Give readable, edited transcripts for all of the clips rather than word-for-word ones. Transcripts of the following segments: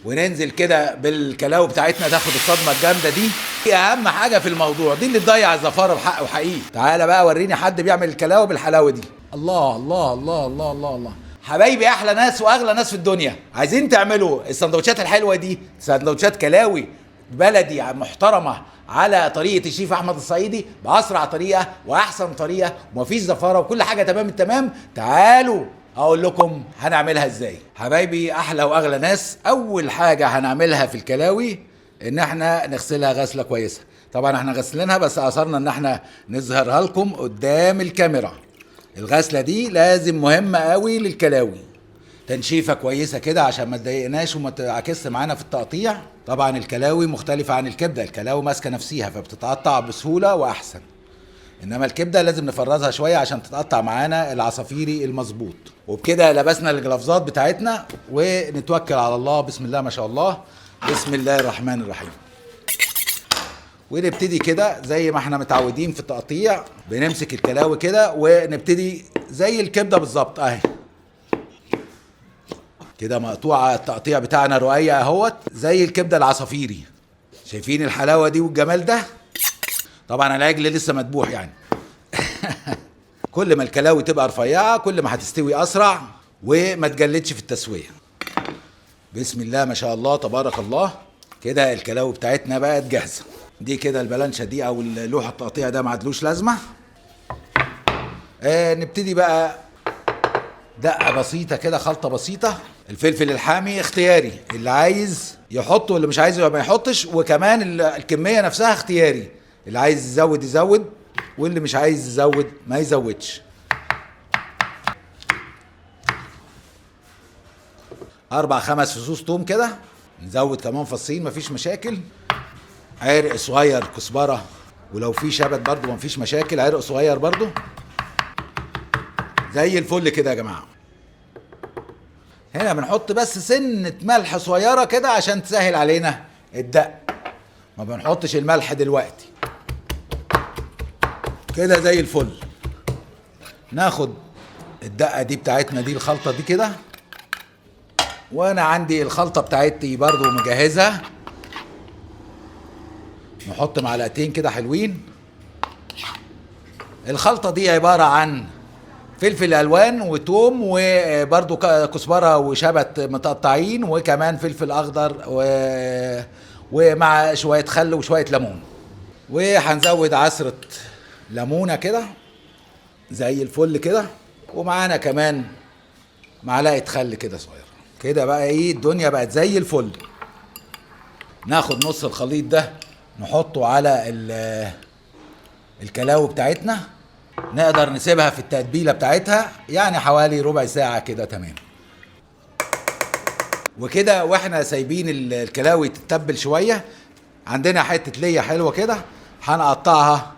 وننزل كده بالكلاوي بتاعتنا تاخد الصدمه الجامده دي اهم حاجه في الموضوع، دي اللي تضيع الزفاره بحق وحقيقي. تعالى بقى وريني حد بيعمل الكلاوي بالحلاوه دي. الله الله الله الله الله الله. حبايبي احلى ناس واغلى ناس في الدنيا، عايزين تعملوا السندوتشات الحلوه دي، سندوتشات كلاوي بلدي محترمه على طريقه الشيف احمد الصعيدي، باسرع طريقه واحسن طريقه ومفيش زفاره وكل حاجه تمام التمام. تعالوا اقول لكم هنعملها ازاي. حبايبي احلى واغلى ناس، اول حاجه هنعملها في الكلاوي ان احنا نغسلها غسله كويسه. طبعا احنا غسلينها بس اصرنا ان احنا نظهرها لكم قدام الكاميرا. الغسله دي لازم مهمه قوي للكلاوي، تنشيفه كويسه كده عشان ما تضايقناش وما تعكسش معانا في التقطيع. طبعا الكلاوي مختلفه عن الكبده، الكلاوي ماسكه نفسيها فبتتقطع بسهوله واحسن، انما الكبده لازم نفرزها شويه عشان تتقطع معانا العصافيري المظبوط. وبكده لبسنا الجلافزات بتاعتنا ونتوكل على الله. بسم الله ما شاء الله، بسم الله الرحمن الرحيم. ونبتدي كده زي ما احنا متعودين في التقطيع، بنمسك الكلاوي كده ونبتدي زي الكبده بالظبط اهي كده مقطوعه. التقطيع بتاعنا رقيق اهوت زي الكبده العصافيري. شايفين الحلاوه دي والجمال ده؟ طبعا العجل لسه مذبوح يعني. كل ما الكلاوي تبقى رفيعه كل ما هتستوي اسرع وما تجلدش في التسويه. بسم الله ما شاء الله تبارك الله. كده الكلاوي بتاعتنا بقت جاهزه. دي كده البلانشه دي او اللوحه التقطيع ده ما عادلوش لازمه. نبتدي بقى دقه بسيطه كده، خلطه بسيطه. الفلفل الحامي اختياري، اللي عايز يحطه واللي مش عايز ما يحطش، وكمان الكميه نفسها اختياري، اللي عايز يزود يزود واللي مش عايز يزود ما يزودش. 4-5 فصوص توم كده، نزود كمان فصين مفيش مشاكل. عرق صغير كزبره، ولو في شبت برضو مفيش مشاكل، عرق صغير برضو زي الفل كده يا جماعه. هنا بنحط بس سنه ملح صغيره كده عشان تسهل علينا الدق، ما بنحطش الملح دلوقتي. كده زي الفل. ناخد الدقه دي بتاعتنا دي، الخلطه دي كده، وانا عندي الخلطه بتاعتي برضو مجهزها. نحط معلقتين كده حلوين. الخلطه دي عباره عن فلفل الوان وتوم وبرضو كزبره وشبت متقطعين، وكمان فلفل اخضر ومع شويه خل وشويه ليمون، وهنزود عصره ليمونه كده زي الفل كده، ومعانا كمان معلقه خل كده صغيره. كده بقى ايه الدنيا بقت زي الفل. ناخد نص الخليط ده نحطه على الكلاوي بتاعتنا، نقدر نسيبها في التتبيله بتاعتها يعني حوالي ربع ساعه كده تمام. وكده واحنا سايبين الكلاوي تتبل شويه، عندنا حته ليا حلوه كده هنقطعها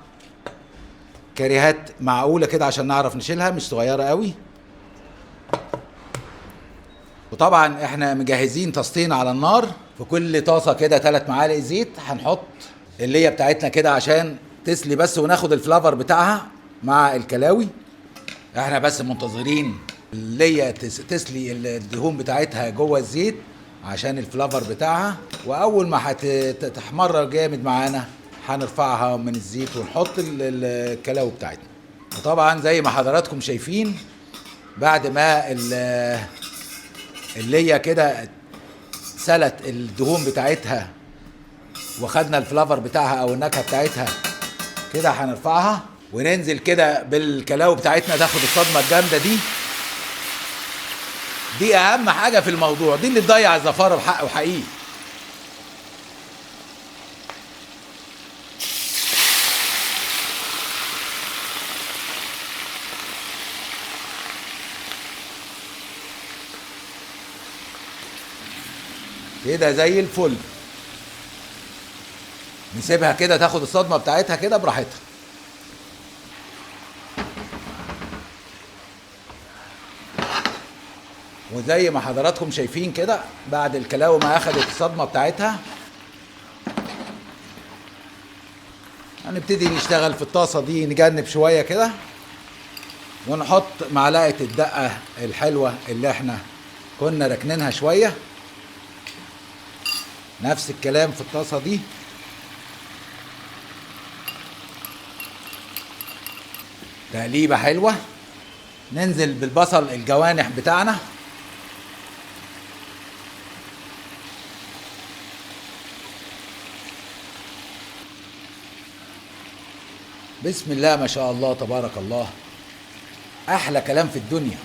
كريهات معقوله كده عشان نعرف نشيلها، مش صغيره قوي. وطبعا احنا مجهزين طاستين على النار، في كل طاسه كده 3 معالق زيت. هنحط اللية بتاعتنا كده عشان تسلي بس وناخد الفلافر بتاعها مع الكلاوي. احنا بس منتظرين اللية تسلي الدهون بتاعتها جوه الزيت عشان الفلافر بتاعها، واول ما هتحمر جامد معانا هنرفعها من الزيت ونحط الكلاوي بتاعتنا. وطبعا زي ما حضراتكم شايفين بعد ما اللية كده سلت الدهون بتاعتها وخدنا الفلافر بتاعها او النكهه بتاعتها كده، هنرفعها وننزل كده بالكلاوي بتاعتنا تاخد الصدمه الجامده دي اهم حاجه في الموضوع، دي اللي تضيع الزفاره بحق وحقيقي. كده زي الفل. نسيبها كده تاخد الصدمه بتاعتها كده براحتها. وزي ما حضراتكم شايفين كده بعد الكلاوي ما اخدت الصدمه بتاعتها هنبتدي نشتغل في الطاسه دي، نجنب شويه كده ونحط معلقه الدقه الحلوه اللي احنا كنا ركنينها شويه نفس الكلام في الطاسة دي. تقليبة حلوة. ننزل بالبصل الجوانح بتاعنا. بسم الله ما شاء الله تبارك الله. احلى كلام في الدنيا.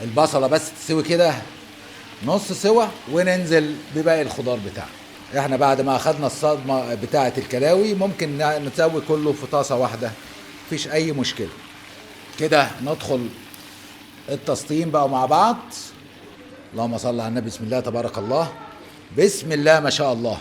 البصلة بس تسوي كده نص سوا وننزل بباقي الخضار بتاعنا. احنا بعد ما اخدنا الصدمة بتاعة الكلاوي ممكن نسوي كله في طاسة واحدة، مفيش اي مشكلة. كده ندخل التسطيم بقى مع بعض. اللهم صل على النبي. بسم الله تبارك الله. بسم الله ما شاء الله.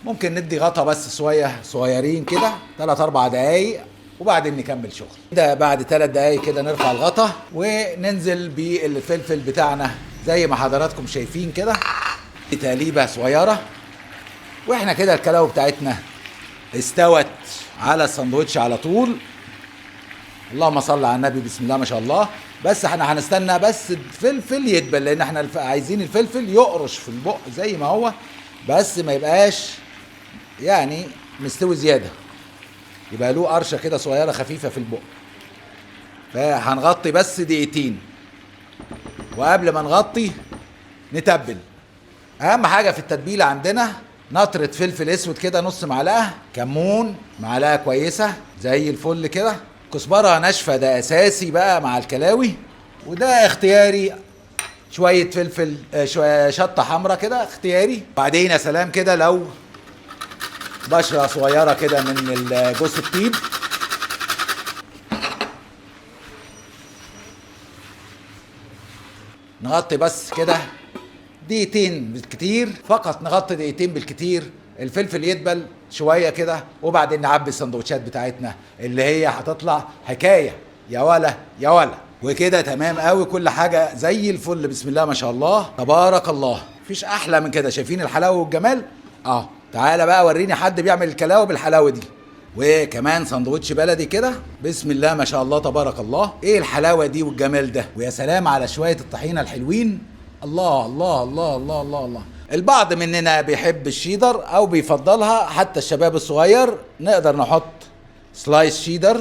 ممكن ندي غطا بس شويه صغيرين كده 3-4 دقايق وبعدين نكمل شغل. كده بعد 3 دقايق كده نرفع الغطا وننزل بالفلفل بتاعنا زي ما حضراتكم شايفين كده. تقليبه صغيره واحنا كده الكلاوي بتاعتنا استوت على الساندوتش على طول. اللهم صل على النبي. بسم الله ما شاء الله. بس احنا هنستنى بس الفلفل يدبل، لان احنا عايزين الفلفل يقرش في البق زي ما هو، بس ما يبقاش يعني مستوي زياده، يبقى له قرشه كده صغيره خفيفه في البق. فهنغطي بس دقيقتين، وقبل ما نغطي نتبل. اهم حاجه في التتبيله عندنا نطره فلفل اسود كده نص معلقه، كمون معلقه كويسه زي الفل كده، كزبره ناشفه ده اساسي بقى مع الكلاوي وده اختياري، شويه فلفل شويه شطه حمراء كده اختياري. بعدين يا سلام كده لو بشره صغيره كده من جوز الطيب. نغطي بس كده دقيقتين بالكتير، فقط نغطي دقيقتين بالكتير، الفلفل يدبل شويه كده وبعدين نعبي السندوتشات بتاعتنا اللي هي هتطلع حكايه يا ولا يا ولا. وكده تمام قوي، كل حاجه زي الفل. بسم الله ما شاء الله تبارك الله. مفيش احلى من كده. شايفين الحلاوه والجمال؟ تعالى بقى وريني حد بيعمل الكلاوه بالحلاوه دي. وكمان سندوتش بلدي كده. بسم الله ما شاء الله تبارك الله. ايه الحلاوه دي والجمال ده؟ ويا سلام على شويه الطحينه الحلوين. الله الله الله الله الله الله. البعض مننا بيحب الشيدر او بيفضلها، حتى الشباب الصغير نقدر نحط سلايس شيدر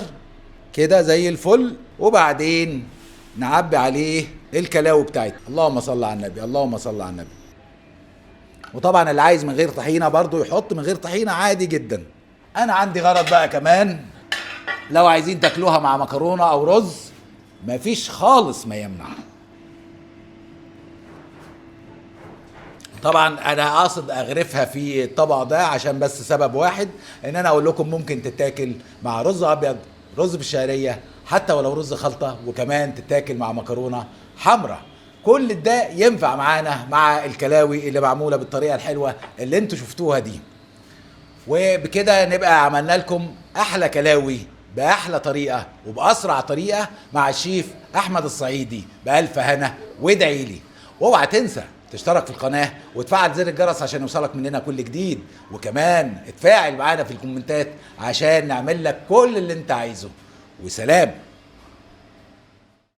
كده زي الفل، وبعدين نعبي عليه الكلاوي بتاعتنا. اللهم صل على النبي. اللهم صل على النبي. وطبعا اللي عايز من غير طحينه برضو يحط من غير طحينه عادي جدا. انا عندي غرض بقى كمان، لو عايزين تاكلوها مع مكرونه او رز مفيش خالص ما يمنع. طبعا انا قاصد اغرفها في الطبق ده عشان بس سبب واحد، ان انا اقول لكم ممكن تتاكل مع رز ابيض، رز بالشعريه، حتى ولو رز خلطه، وكمان تتاكل مع مكرونه حمراء. كل ده ينفع معانا مع الكلاوي اللي معموله بالطريقه الحلوه اللي انتوا شفتوها دي. وبكده نبقى عملنا لكم احلى كلاوي باحلى طريقه وباسرع طريقه مع الشيف احمد الصعيدي. بالف هنا وادعي لي. واوعى تنسى تشترك في القناه وتفعل زر الجرس عشان يوصلك مننا كل جديد، وكمان اتفاعل معانا في الكومنتات عشان نعمل لك كل اللي انت عايزه. وسلام.